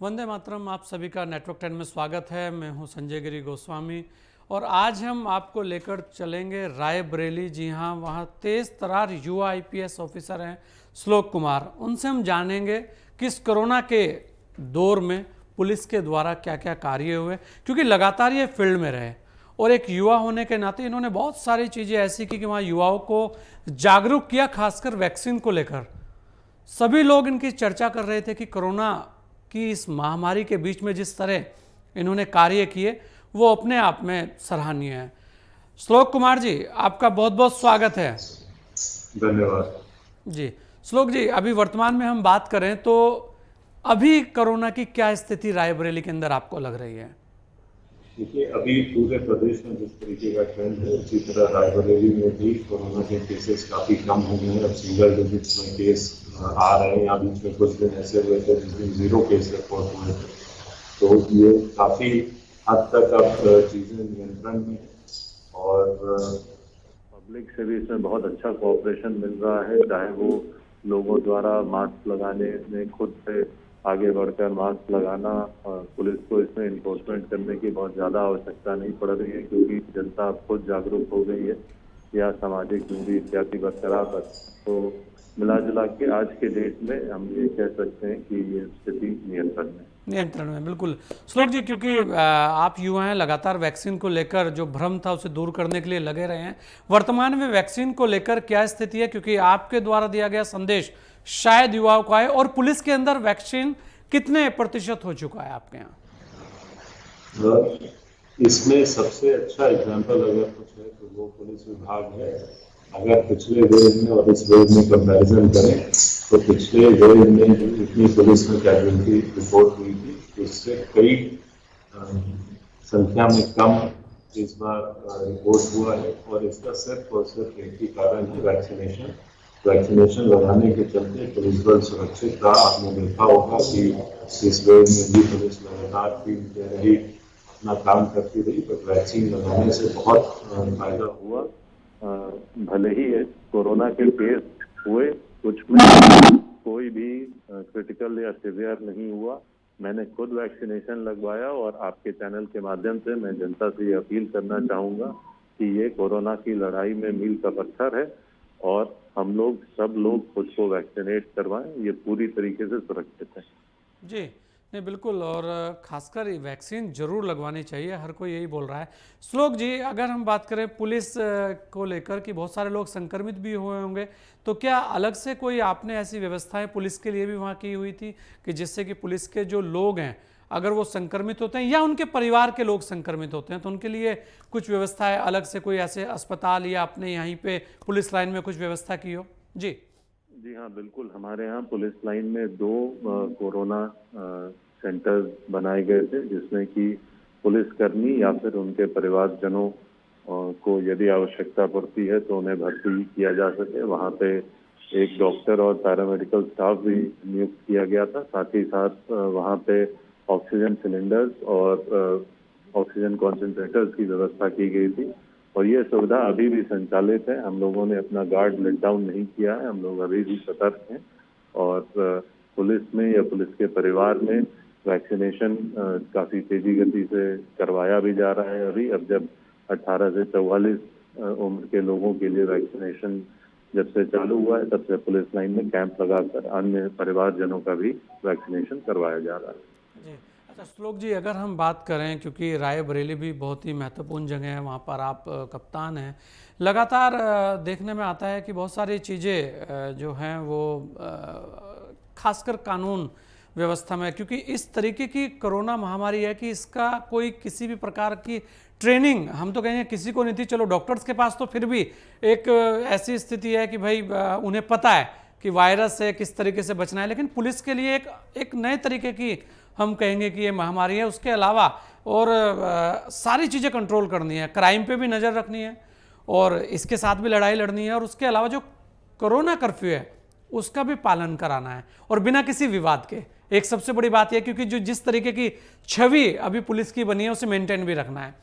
वंदे मातरम। आप सभी का नेटवर्क 10 में स्वागत है। मैं हूं संजय गिरी गोस्वामी और आज हम आपको लेकर चलेंगे रायबरेली। जी हां, वहां तेज तरार युवा आईपीएस ऑफिसर हैं श्लोक कुमार। उनसे हम जानेंगे कि इस कोरोना के दौर में पुलिस के द्वारा क्या क्या कार्य हुए, क्योंकि लगातार ये फील्ड में रहे और एक युवा होने के नाते इन्होंने बहुत सारी चीज़ें ऐसी की कि वहाँ युवाओं को जागरूक किया, खासकर वैक्सीन को लेकर। सभी लोग इनकी चर्चा कर रहे थे कि कोरोना की इस महामारी के बीच में जिस तरह इन्होंने कार्य किए वो अपने आप में सराहनीय है। श्लोक कुमार जी, आपका बहुत बहुत स्वागत है। धन्यवाद जी श्लोक जी, अभी वर्तमान में हम बात करें तो अभी कोरोना की क्या स्थिति रायबरेली के अंदर आपको लग रही है? देखिए, अभी पूरे प्रदेश में जिस तरीके का ट्रेंड है उसी तरह रायबरेली में भी कोरोना के केसेस काफी कम हो गए हैं। अब सिंगल डिजिट्स में केस आ रहे हैं। यहाँ बीच में कुछ दिन ऐसे हुए थे जिस दिन 0 केस रिपोर्ट हुए थे, तो ये काफी हद तक अब चीजें नियंत्रण में है और पब्लिक से भी इसमें बहुत अच्छा कोऑपरेशन मिल रहा है। चाहे वो लोगों द्वारा मास्क लगाने में खुद से आगे बढ़कर मास्क लगाना, और पुलिस को इसमें इन्फोर्समेंट करने की बहुत ज़्यादा आवश्यकता नहीं पड़ रही है, क्योंकि जनता अब खुद जागरूक हो गई है या सामाजिक दूरी इत्यादि बरकरार रख। तो मिला जुला के आज के डेट में हम ये कह सकते हैं कि ये स्थिति नियंत्रण में बिल्कुल। श्लोक जी, क्योंकि आप युवा हैं, लगातार वैक्सीन को लेकर जो भ्रम था उसे दूर करने के लिए लगे रहे हैं। वर्तमान में वैक्सीन को लेकर क्या स्थिति है, क्योंकि आपके द्वारा दिया गया संदेश शायद युवाओं को आए, और पुलिस के अंदर वैक्सीन कितने प्रतिशत हो चुका है आपके यहाँ? इसमें सबसे अच्छा एग्जाम्पल अगर कुछ है तो वो पुलिस विभाग है। अगर पिछले वेव में और इस वेव में कंपैरिजन करें तो पिछले वेव में इतनी पुलिस में कैजुअलिटी रिपोर्ट हुई थी, उससे कई संख्या में कम इस बार रिपोर्ट हुआ है। और इसका सिर्फ और सिर्फ एक ही कारण है, वैक्सीनेशन लगाने के चलते पुलिस बल सुरक्षित रहा। आपने देखा होगा कि इस वेव में भी पुलिस लगातार फील्ड पे रही, अपना काम करती रही, पर वैक्सीन लगाने से बहुत फायदा हुआ। भले ही कोरोना के केस हुए, कुछ में कोई भी क्रिटिकल या सीवियर नहीं हुआ। मैंने खुद वैक्सीनेशन लगवाया और आपके चैनल के माध्यम से मैं जनता से ये अपील करना चाहूँगा कि ये कोरोना की लड़ाई में मील का पत्थर है और हम लोग सब लोग खुद को वैक्सीनेट करवाएं। ये पूरी तरीके से सुरक्षित है। जी नहीं, बिल्कुल, और खासकर वैक्सीन जरूर लगवानी चाहिए, हर कोई यही बोल रहा है। श्लोक जी, अगर हम बात करें पुलिस को लेकर कि बहुत सारे लोग संक्रमित भी हुए होंगे, तो क्या अलग से कोई आपने ऐसी व्यवस्थाएं पुलिस के लिए भी वहाँ की हुई थी कि जिससे कि पुलिस के जो लोग हैं अगर वो संक्रमित होते हैं या उनके परिवार के लोग संक्रमित होते हैं तो उनके लिए कुछ व्यवस्थाएं अलग से, कोई ऐसे अस्पताल या अपने यहीं पे पुलिस लाइन में कुछ व्यवस्था की हो? जी जी हाँ, बिल्कुल। हमारे यहाँ पुलिस लाइन में 2 कोरोना सेंटर्स बनाए गए थे, जिसमें कि पुलिसकर्मी या फिर उनके परिवारजनों को यदि आवश्यकता पड़ती है तो उन्हें भर्ती किया जा सके। वहाँ पे एक डॉक्टर और पैरामेडिकल स्टाफ भी नियुक्त किया गया था। साथ ही साथ वहाँ पे ऑक्सीजन सिलेंडर्स और ऑक्सीजन कॉन्सेंट्रेटर्स की व्यवस्था की गई थी और ये सुविधा अभी भी संचालित है। हम लोगों ने अपना गार्ड लेट डाउन नहीं किया है, हम लोग अभी भी सतर्क हैं और पुलिस में या पुलिस के परिवार में वैक्सीनेशन काफ़ी तेजी गति से करवाया भी जा रहा है। अभी अब जब 18 से 44 उम्र के लोगों के लिए वैक्सीनेशन जब से चालू हुआ है, तब से पुलिस लाइन में कैंप लगाकर अन्य परिवारजनों का भी वैक्सीनेशन करवाया जा रहा है। जी अच्छा श्लोक जी, अगर हम बात करें, क्योंकि रायबरेली भी बहुत ही महत्वपूर्ण जगह है, वहाँ पर आप कप्तान हैं, लगातार देखने में आता है कि बहुत सारी चीज़ें जो हैं वो खासकर कानून व्यवस्था में, क्योंकि इस तरीके की कोरोना महामारी है कि इसका कोई किसी भी प्रकार की ट्रेनिंग हम तो कहेंगे किसी को नहीं थी। चलो डॉक्टर्स के पास तो फिर भी एक ऐसी स्थिति है कि भाई उन्हें पता है कि वायरस से किस तरीके से बचना है, लेकिन पुलिस के लिए एक नए तरीके की हम कहेंगे कि ये महामारी है। उसके अलावा और सारी चीज़ें कंट्रोल करनी है, क्राइम पे भी नज़र रखनी है और इसके साथ भी लड़ाई लड़नी है, और उसके अलावा जो कोरोना कर्फ्यू है उसका भी पालन कराना है और बिना किसी विवाद के। एक सबसे बड़ी बात यह, क्योंकि जो जिस तरीके की छवि अभी पुलिस की बनी है उसे मेंटेन भी रखना है।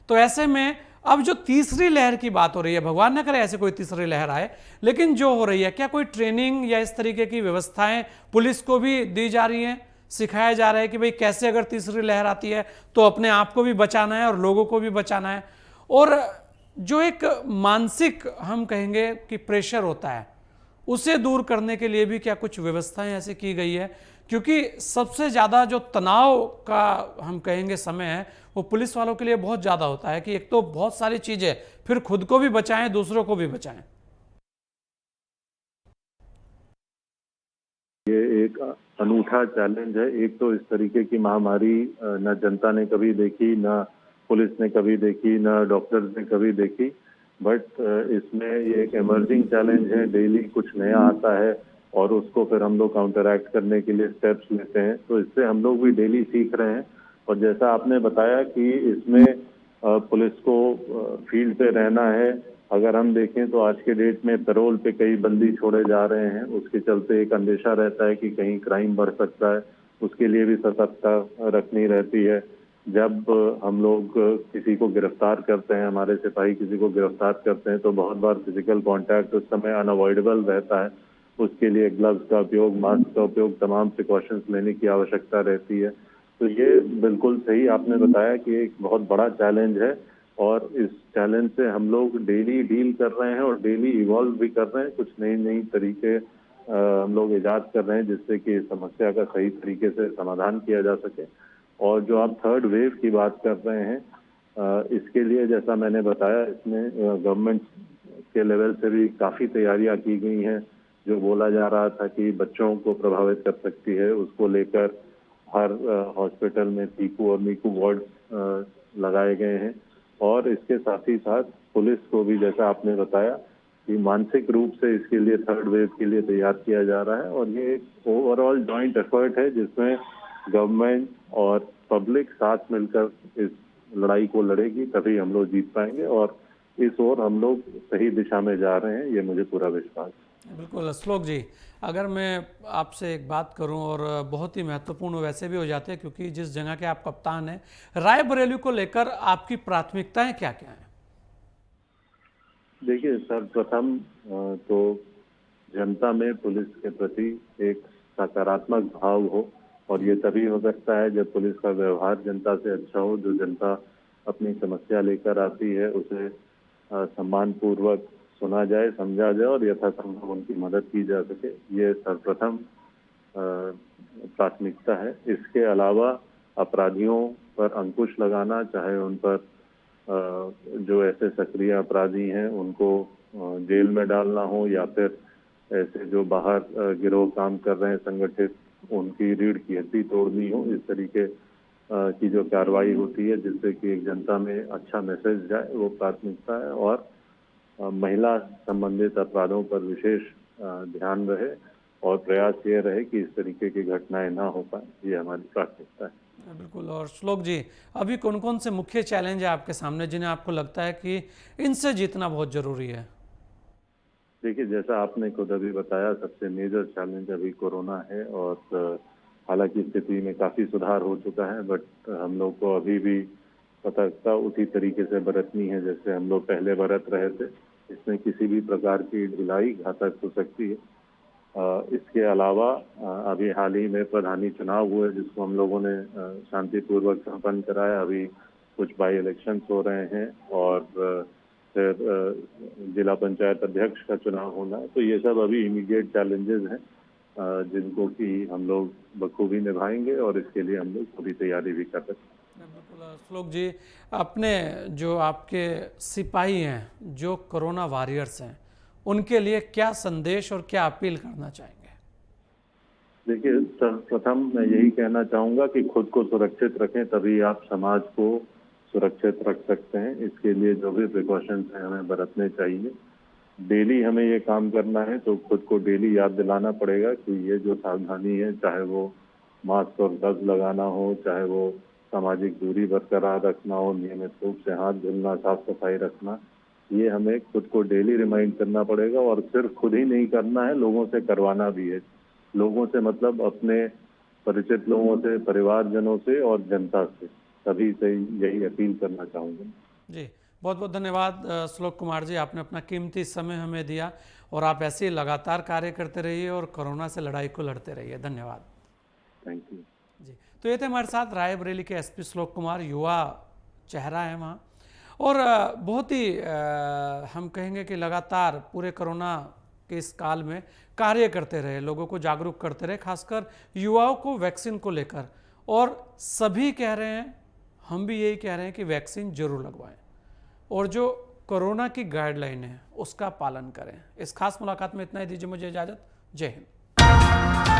तो ऐसे में अब जो तीसरी लहर की बात हो रही है, भगवान न करे ऐसे कोई तीसरी लहर आए, लेकिन जो हो रही है, क्या कोई ट्रेनिंग या इस तरीके की व्यवस्थाएं पुलिस को भी दी जा रही हैं सिखाया जा रहा है कि भाई कैसे अगर तीसरी लहर आती है तो अपने आप को भी बचाना है और लोगों को भी बचाना है। और जो एक मानसिक हम कहेंगे कि प्रेशर होता है उसे दूर करने के लिए भी क्या कुछ व्यवस्थाएं ऐसी की गई है? क्योंकि सबसे ज़्यादा जो तनाव का हम कहेंगे समय है वो पुलिस वालों के लिए बहुत ज़्यादा होता है कि एक तो बहुत सारी चीज़ें, फिर खुद को भी बचाएं दूसरों को भी बचाएं। ये एक अनूठा चैलेंज है। एक तो इस तरीके की महामारी न जनता ने कभी देखी, न पुलिस ने कभी देखी, न डॉक्टर्स ने कभी देखी। बट इसमें ये एक इमर्जिंग चैलेंज है। डेली कुछ नया आता है और उसको फिर हम लोग काउंटरैक्ट करने के लिए स्टेप्स लेते हैं। तो इससे हम लोग भी डेली सीख रहे हैं। और जैसा आपने बताया कि इसमें पुलिस को फील्ड पे रहना है। अगर हम देखें तो आज के डेट में पैरोल पे कई बंदी छोड़े जा रहे हैं, उसके चलते एक अंदेशा रहता है कि कहीं क्राइम बढ़ सकता है, उसके लिए भी सतर्कता रखनी रहती है। जब हम लोग किसी को गिरफ्तार करते हैं, हमारे सिपाही किसी को गिरफ्तार करते हैं, तो बहुत बार फिजिकल कांटेक्ट उस समय अनअवॉइडेबल रहता है। उसके लिए ग्लव्स का उपयोग, मास्क का उपयोग, तमाम प्रिकॉशंस लेने की आवश्यकता रहती है। तो ये बिल्कुल सही आपने बताया कि एक बहुत बड़ा चैलेंज है और इस चैलेंज से हम लोग डेली डील कर रहे हैं और डेली इवॉल्व भी कर रहे हैं। कुछ नई नई तरीके हम लोग इजाद कर रहे हैं जिससे कि इस समस्या का सही तरीके से समाधान किया जा सके। और जो आप थर्ड वेव की बात कर रहे हैं, इसके लिए जैसा मैंने बताया, इसमें गवर्नमेंट के लेवल से भी काफ़ी तैयारियां की गई हैं। जो बोला जा रहा था कि बच्चों को प्रभावित कर सकती है, उसको लेकर हर हॉस्पिटल में पीकू और मीकू वार्ड लगाए गए हैं। और इसके साथ ही साथ पुलिस को भी, जैसा आपने बताया, कि मानसिक रूप से इसके लिए थर्ड वेव के लिए तैयार किया जा रहा है। और ये एक ओवरऑल जॉइंट एफर्ट है जिसमें गवर्नमेंट और पब्लिक साथ मिलकर इस लड़ाई को लड़ेगी, तभी हम लोग जीत पाएंगे। और इस ओर हम लोग सही दिशा में जा रहे हैं, ये मुझे पूरा विश्वास है। बिल्कुल श्लोक जी, अगर मैं आपसे एक बात करूं, और बहुत ही महत्वपूर्ण वैसे भी हो जाते हैं क्योंकि जिस जगह के आप कप्तान हैं, रायबरेली को लेकर आपकी प्राथमिकताएं क्या क्या हैं? देखिए, सर्वप्रथम तो जनता में पुलिस के प्रति एक सकारात्मक भाव हो। और ये तभी हो सकता है जब पुलिस का व्यवहार जनता से अच्छा हो। जो जनता अपनी समस्या लेकर आती है उसे सम्मान पूर्वक सुना जाए, समझा जाए और यथासंभव उनकी मदद की जा सके। ये सर्वप्रथम प्राथमिकता है। इसके अलावा अपराधियों पर अंकुश लगाना, चाहे उन पर जो ऐसे सक्रिय अपराधी हैं उनको जेल में डालना हो, या फिर ऐसे जो बाहर गिरोह काम कर रहे हैं संगठित, उनकी रीढ़ की हड्डी तोड़नी हो, इस तरीके की जो कार्रवाई होती है जिससे कि एक जनता में अच्छा मैसेज जाए, वो प्राथमिकता है। और महिला संबंधित अपराधों पर विशेष ध्यान रहे और प्रयास ये रहे कि इस तरीके की घटनाएं ना हो पाए, ये हमारी प्राथमिकता है। बिल्कुल। और श्लोक जी, अभी कौन कौन से मुख्य चैलेंज है आपके सामने जिन्हें आपको लगता है कि इनसे जीतना बहुत जरूरी है? देखिए, जैसा आपने खुद अभी बताया, सबसे मेजर चैलेंज अभी कोरोना है। और हालांकि स्थिति में काफ़ी सुधार हो चुका है, बट हम लोग को अभी भी सतर्कता उसी तरीके से बरतनी है जैसे हम लोग पहले बरत रहे थे। इसमें किसी भी प्रकार की ढिलाई घातक हो सकती है। इसके अलावा अभी हाल ही में प्रधानी चुनाव हुए जिसको हम लोगों ने शांतिपूर्वक संपन्न कराया। अभी कुछ बाई इलेक्शंस हो रहे हैं और फिर जिला पंचायत अध्यक्ष का चुनाव होना है। तो ये सब अभी इमीडिएट चैलेंजेस हैं जिनको कि हम लोग बखूबी निभाएंगे और इसके लिए हम लोग पूरी तैयारी भी कर रहे हैं। बिल्कुल। श्लोक जी, अपने जो आपके सिपाही हैं, जो कोरोना वॉरियर्स हैं, उनके लिए क्या संदेश और क्या अपील करना चाहेंगे? देखिए, सर्वप्रथम मैं यही कहना चाहूँगा कि खुद को सुरक्षित रखें, तभी आप समाज को सुरक्षित रख सकते हैं। इसके लिए जो भी प्रिकॉशंस हैं हमें बरतने चाहिए। डेली हमें ये काम करना है तो खुद को डेली याद दिलाना पड़ेगा कि ये जो सावधानी है, चाहे वो मास्क और ग्लव्स लगाना हो, चाहे वो सामाजिक दूरी बरकरार रखना हो, नियमित रूप से हाथ धुलना, साफ सफाई रखना, ये हमें खुद को डेली रिमाइंड करना पड़ेगा। और सिर्फ खुद ही नहीं करना है, लोगों से करवाना भी है। लोगों से मतलब अपने परिचित लोगों से, परिवारजनों से और जनता से, सभी से यही अपील करना चाहूँगा। जी, बहुत बहुत धन्यवाद श्लोक कुमार जी, आपने अपना कीमती समय हमें दिया और आप ऐसे ही लगातार कार्य करते रहिए और कोरोना से लड़ाई को लड़ते रहिए। धन्यवाद। Thank you. तो ये थे हमारे साथ रायबरेली के एसपी श्लोक कुमार, युवा चेहरा है वहाँ, और बहुत ही हम कहेंगे कि लगातार पूरे कोरोना के इस काल में कार्य करते रहे, लोगों को जागरूक करते रहे, खासकर युवाओं को वैक्सीन को लेकर। और सभी कह रहे हैं, हम भी यही कह रहे हैं कि वैक्सीन जरूर लगवाएं और जो कोरोना की गाइडलाइन है उसका पालन करें। इस खास मुलाकात में इतना ही, दीजिए मुझे इजाज़त। जय हिंद।